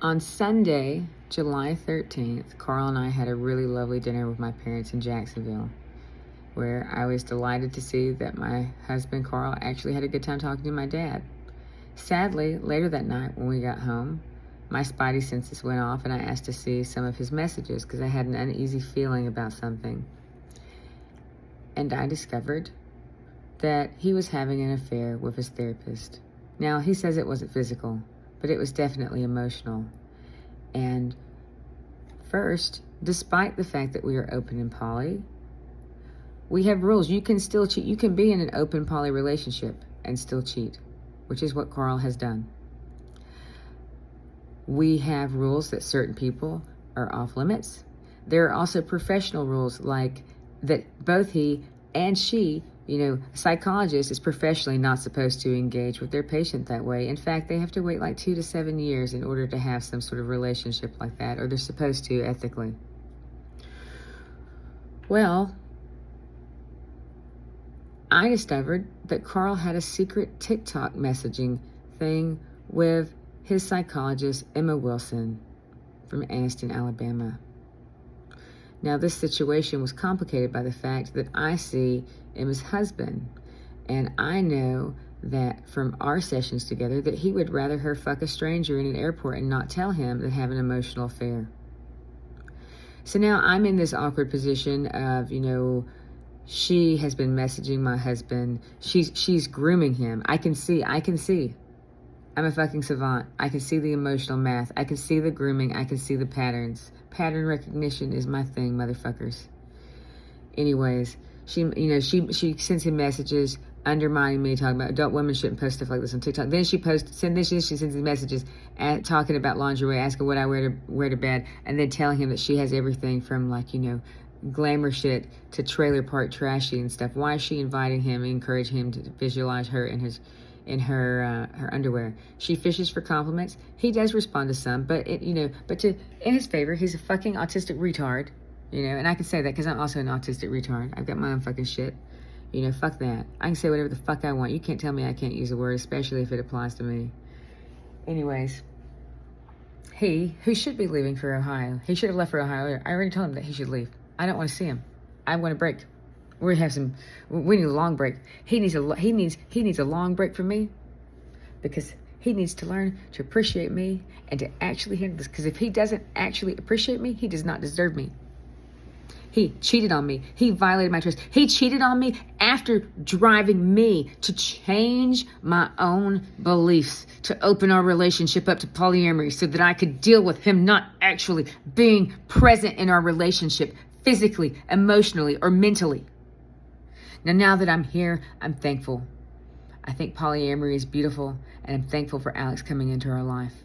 On Sunday, July 13th, Carl and I had a really lovely dinner with my parents in Jacksonville, where I was delighted to see that my husband, Carl, actually had a good time talking to my dad. Sadly, later that night when we got home, my spidey senses went off and I asked to see some of his messages because I had an uneasy feeling about something. And I discovered that he was having an affair with his therapist. Now, he says it wasn't physical, but it was definitely emotional. And first, despite the fact that we are open and poly, we have rules. You can still cheat. You can be in an open poly relationship and still cheat, which is what Carl has done. We have rules that certain people are off limits. There are also professional rules like that both he and she, a psychologist is professionally not supposed to engage with their patient that way. In fact, they have to wait like 2 to 7 years in order to have some sort of relationship like that, or they're supposed to ethically. Well, I discovered that Carl had a secret TikTok messaging thing with his psychologist, Emma Wilson, from Anniston, Alabama. Now, this situation was complicated by the fact that I see Emma's husband, and I know that from our sessions together that he would rather her fuck a stranger in an airport and not tell him than have an emotional affair. So now I'm in this awkward position of, she has been messaging my husband. She's grooming him. I can see. I'm a fucking savant. I can see the emotional math. I can see the grooming. I can see the patterns. Pattern recognition is my thing, motherfuckers. Anyways, she sends him messages undermining me, talking about adult women shouldn't post stuff like this on TikTok. Then she sends these messages talking about lingerie, asking what I wear to bed, and then telling him that she has everything from glamour shit to trailer park trashy and stuff. Why is she inviting him and encouraging him to visualize her in her underwear? She fishes for compliments. He does respond to some, but in his favor, he's a fucking autistic retard, and I can say that because I'm also an autistic retard. I've got my own fucking shit. Fuck that. I can say whatever the fuck I want. You can't tell me I can't use a word, especially if it applies to me. Anyways, who should be leaving for Ohio. He should have left for Ohio earlier. I already told him that he should leave. I don't want to see him. I want a break. We need a long break. He needs a long break from me because he needs to learn to appreciate me and to actually handle this. Because if he doesn't actually appreciate me, he does not deserve me. He cheated on me. He violated my trust. He cheated on me after driving me to change my own beliefs, to open our relationship up to polyamory so that I could deal with him not actually being present in our relationship physically, emotionally, or mentally. Now that I'm here, I'm thankful. I think polyamory is beautiful, and I'm thankful for Alex coming into our life.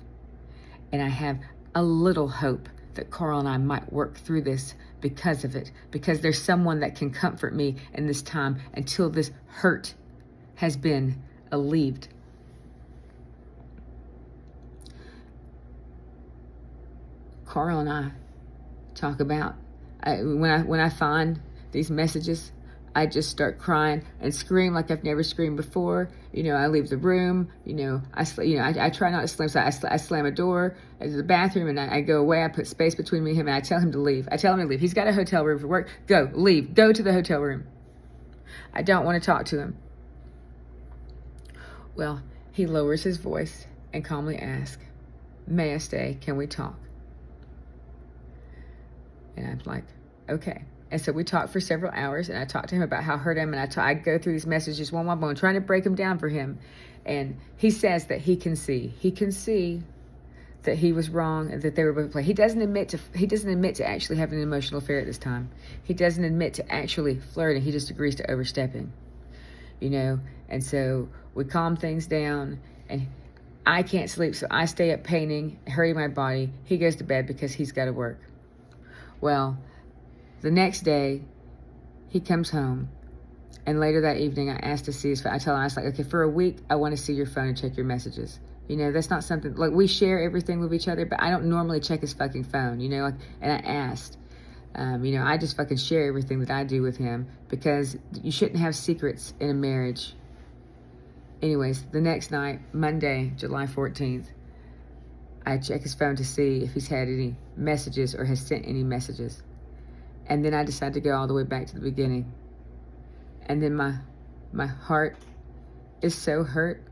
And I have a little hope that Carl and I might work through this because of it, because there's someone that can comfort me in this time until this hurt has been alleviated. Carl and I talk about, when I find these messages, I just start crying and scream like I've never screamed before. I leave the room. I try not to slam. So I slam a door into the bathroom and I go away. I put space between me and him and I tell him to leave. He's got a hotel room for work. Leave. Go to the hotel room. I don't want to talk to him. Well, he lowers his voice and calmly asks, "May I stay? Can we talk?" And I'm like, okay. And so we talked for several hours, and I talked to him about how I hurt him, and I go through these messages one by one, trying to break them down for him. And he says that he can see that he was wrong and that they were both playing. He doesn't admit to actually having an emotional affair at this time. He doesn't admit to actually flirting. He just agrees to overstepping, And so we calm things down, and I can't sleep, so I stay up painting, hurting my body. He goes to bed because he's got to work. Well, the next day, he comes home, and later that evening, I asked to see his phone. I tell him, I was like, okay, for a week, I want to see your phone and check your messages. That's not something, we share everything with each other, but I don't normally check his fucking phone, and I asked. I just fucking share everything that I do with him because you shouldn't have secrets in a marriage. Anyways, the next night, Monday, July 14th, I check his phone to see if he's had any messages or has sent any messages. And then I decide to go all the way back to the beginning. And then my heart is so hurt.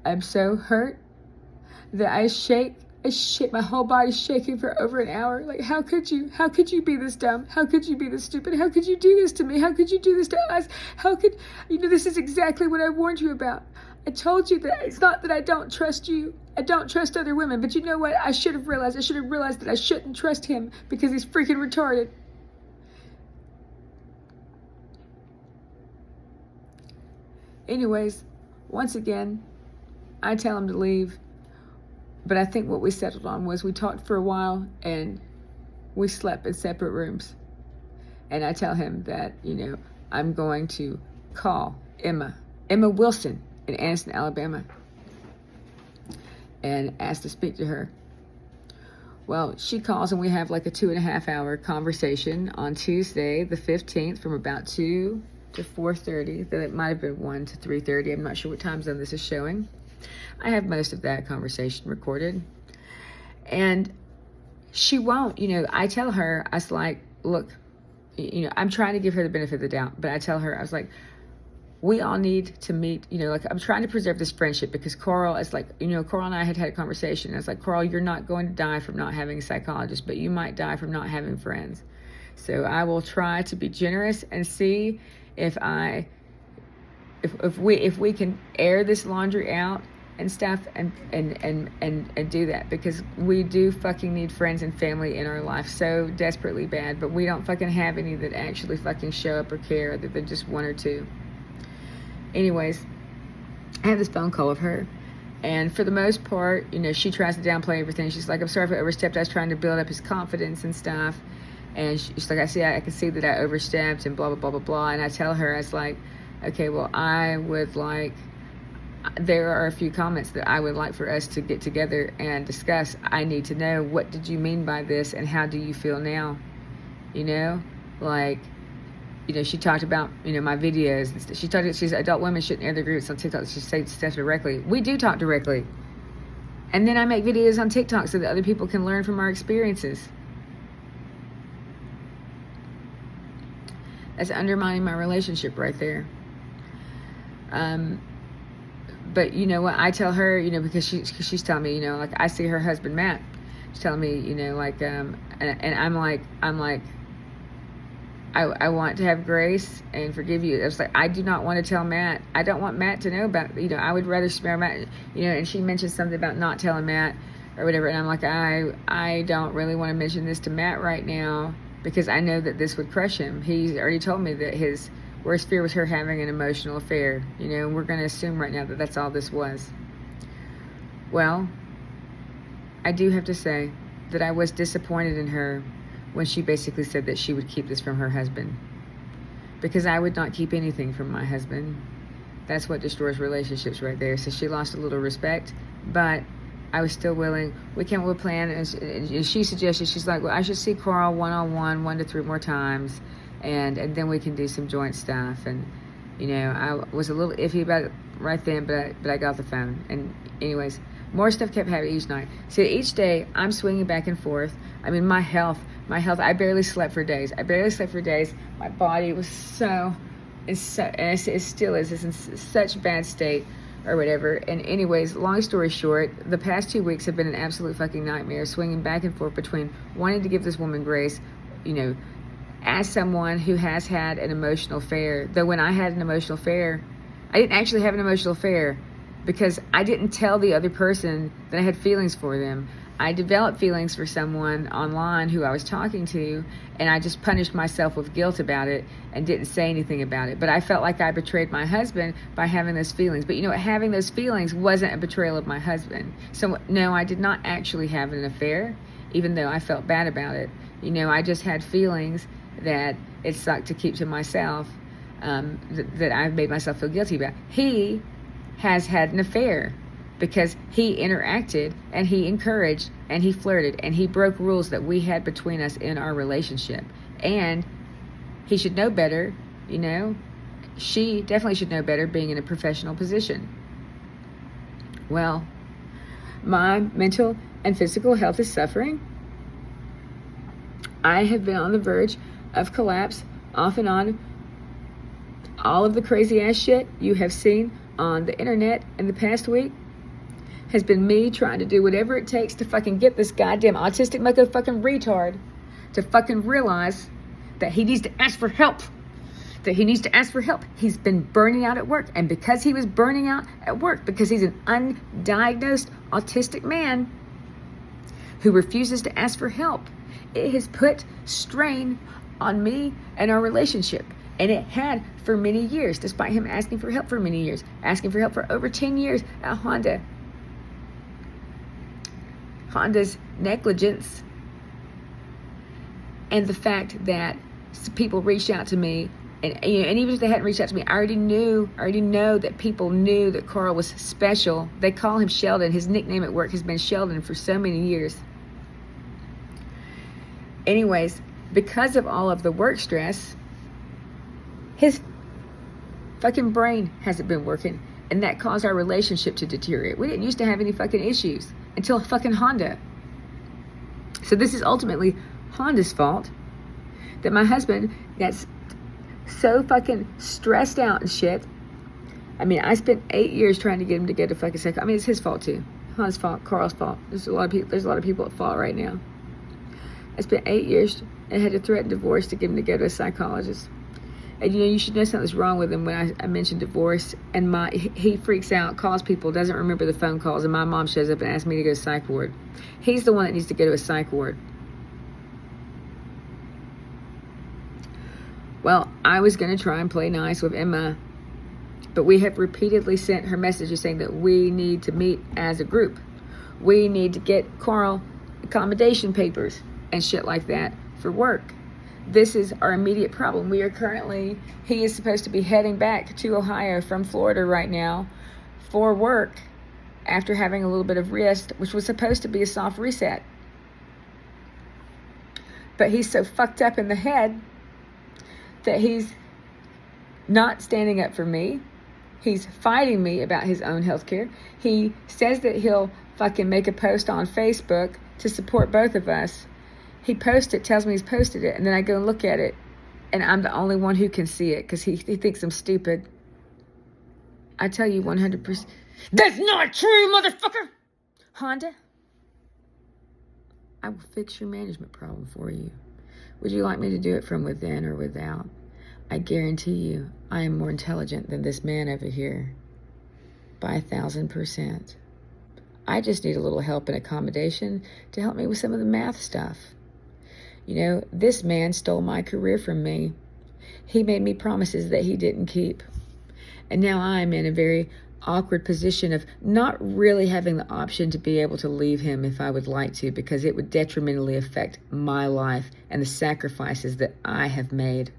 I'm so hurt that I shake. My whole body's shaking for over an hour. Like, how could you? How could you be this dumb? How could you be this stupid? How could you do this to me? How could you do this to us? How could, this is exactly what I warned you about. I told you that it's not that I don't trust you. I don't trust other women. But you know what? I should have realized that I shouldn't trust him because he's freaking retarded. Anyways, once again, I tell him to leave. But I think what we settled on was we talked for a while and we slept in separate rooms. And I tell him that, I'm going to call Emma Wilson in Anniston, Alabama, and ask to speak to her. Well, she calls and we have like a 2.5-hour conversation on Tuesday, the 15th, from about 2 to 4:30. That it might have been 1 to 3:30. I'm not sure what time zone this is showing. I have most of that conversation recorded. And she won't, I tell her, I was like, look, I'm trying to give her the benefit of the doubt, but I tell her, I was like, we all need to meet, I'm trying to preserve this friendship because Coral is like, Coral and I had a conversation. I was like, Coral, you're not going to die from not having a psychologist, but you might die from not having friends. So I will try to be generous and see if we can air this laundry out and stuff and do that, because we do fucking need friends and family in our life so desperately bad, but we don't fucking have any that actually fucking show up or care, other than just one or two. Anyways, I have this phone call with her, and for the most part, she tries to downplay everything. She's like, I'm sorry if I overstepped. I was trying to build up his confidence and stuff. And she's like, I can see that I overstepped and blah, blah, blah, blah, blah. And I tell her, I was like, okay, well, there are a few comments that I would like for us to get together and discuss. I need to know, what did you mean by this and how do you feel now? She talked about, my videos. She's adult women shouldn't air their groups on TikTok. She says stuff directly. We do talk directly. And then I make videos on TikTok so that other people can learn from our experiences. That's undermining my relationship right there. But you know what? I tell her, because she's telling me, I see her husband Matt. She's telling me, and I'm like, I want to have grace and forgive you. It's like, I do not want to tell Matt. I don't want Matt to know about, I would rather spare Matt, and she mentioned something about not telling Matt or whatever. And I'm like, I don't really want to mention this to Matt right now because I know that this would crush him. He's already told me that his worst fear was her having an emotional affair, and we're going to assume right now that that's all this was. Well, I do have to say that I was disappointed in her when she basically said that she would keep this from her husband, because I would not keep anything from my husband. That's what destroys relationships right there. So she lost a little respect, but I was still willing. We'll plan, and she suggested, she's like, well, I should see Carl one-on-one 1 to 3 more times, and then we can do some joint stuff. And I was a little iffy about it right then, but I got the phone. And anyways, more stuff kept happening each night. So each day I'm swinging back and forth. I mean, my health, I barely slept for days. My body was and it still is, it's in such bad state or whatever. And anyways, long story short, the past 2 weeks have been an absolute fucking nightmare, swinging back and forth between wanting to give this woman grace, as someone who has had an emotional affair. Though when I had an emotional affair, I didn't actually have an emotional affair because I didn't tell the other person that I had feelings for them. I developed feelings for someone online who I was talking to, and I just punished myself with guilt about it and didn't say anything about it. But I felt like I betrayed my husband by having those feelings. But having those feelings wasn't a betrayal of my husband. So no, I did not actually have an affair, even though I felt bad about it. I just had feelings that it sucked to keep to myself, that I made myself feel guilty about. He has had an affair because he interacted and he encouraged and he flirted and he broke rules that we had between us in our relationship. And he should know better, She definitely should know better, being in a professional position. Well, my mental and physical health is suffering. I have been on the verge of collapse off and on. All of the crazy ass shit you have seen on the internet in the past week has been me trying to do whatever it takes to fucking get this goddamn autistic motherfucking retard to fucking realize that he needs to ask for help. He's been burning out at work. And because he was burning out at work, because he's an undiagnosed autistic man who refuses to ask for help, it has put strain on me and our relationship. And it had for many years, despite him asking for help for many years, asking for help for over 10 years at Honda. Honda's negligence and the fact that people reached out to me, and even if they hadn't reached out to me, I already know that people knew that Carl was special. They call him Sheldon. His nickname at work has been Sheldon for so many years. Anyways, because of all of the work stress, his fucking brain hasn't been working, and that caused our relationship to deteriorate. We didn't used to have any fucking issues until fucking Honda. So this is ultimately Honda's fault that my husband gets so fucking stressed out and shit. I mean, I spent 8 years trying to get him to go to fucking psych. I mean, it's his fault too. Honda's fault, Carl's fault. There's a lot of people at fault right now. I spent 8 years and had to threaten divorce to get him to go to a psychologist. And you should know something's wrong with him when I mentioned divorce. And he freaks out, calls people, doesn't remember the phone calls, and my mom shows up and asks me to go to psych ward. He's the one that needs to go to a psych ward. Well, I was going to try and play nice with Emma, but we have repeatedly sent her messages saying that we need to meet as a group. We need to get Carl accommodation papers and shit like that for work. This is our immediate problem. He is supposed to be heading back to Ohio from Florida right now for work after having a little bit of rest, which was supposed to be a soft reset. But he's so fucked up in the head that he's not standing up for me. He's fighting me about his own health care. He says that he'll fucking make a post on Facebook to support both of us. He posts it, tells me he's posted it, and then I go and look at it, and I'm the only one who can see it because he thinks I'm stupid. I tell you 100%, that's not true, motherfucker! Honda, I will fix your management problem for you. Would you like me to do it from within or without? I guarantee you, I am more intelligent than this man over here. By 1,000%. I just need a little help and accommodation to help me with some of the math stuff. You know, this man stole my career from me. He made me promises that he didn't keep. And now I'm in a very awkward position of not really having the option to be able to leave him if I would like to, because it would detrimentally affect my life and the sacrifices that I have made.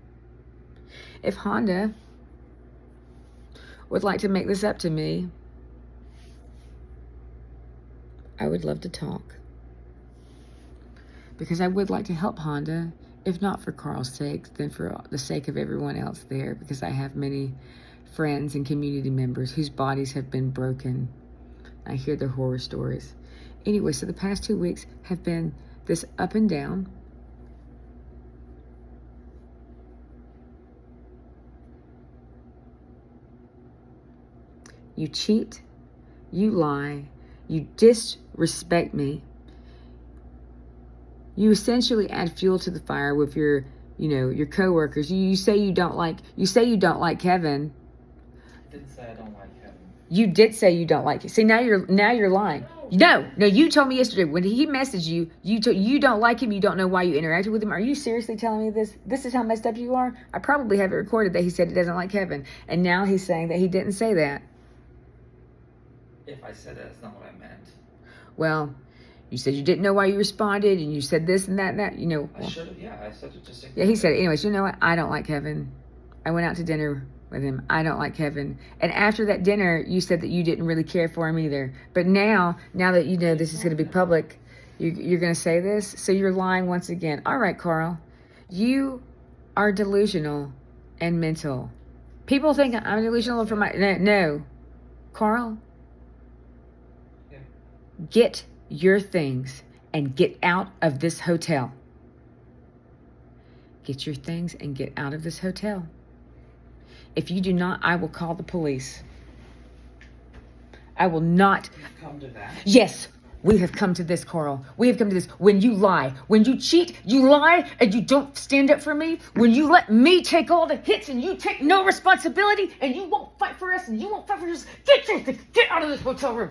If Honda would like to make this up to me, I would love to talk. Because I would like to help Honda, if not for Carl's sake, then for the sake of everyone else there, because I have many friends and community members whose bodies have been broken. I hear their horror stories. Anyway, so the past 2 weeks have been this up and down. You cheat, you lie, you disrespect me. You essentially add fuel to the fire with your coworkers. You say you don't like Kevin. I didn't say I don't like Kevin. You did say you don't like it. See, now you're lying. No, you told me yesterday when he messaged you, you don't like him. You don't know why you interacted with him. Are you seriously telling me this? This is how messed up you are? I probably have it recorded that he said he doesn't like Kevin, and now he's saying that he didn't say that. If I said that, that's not what I meant. Well, you said you didn't know why you responded, and you said this and that and that. I should have. Yeah, I said it just. Yeah, he said it. Anyways, you know what? I don't like Kevin. I went out to dinner with him. I don't like Kevin. And after that dinner, you said that you didn't really care for him either. But now that you know this is going to be public, you're going to say this? So you're lying once again. All right, Carl. You are delusional and mental. People think I'm delusional for my... No. Carl, Yeah. get your things and get out of this hotel. Get your things and get out of this hotel. If you do not, I will call the police. I will not. You've come to that. Yes, we have come to this, Carl. We have come to this. When you lie, when you cheat, you lie and you don't stand up for me. When you let me take all the hits and you take no responsibility and you won't fight for us and you won't fight for us. Get out of this hotel room.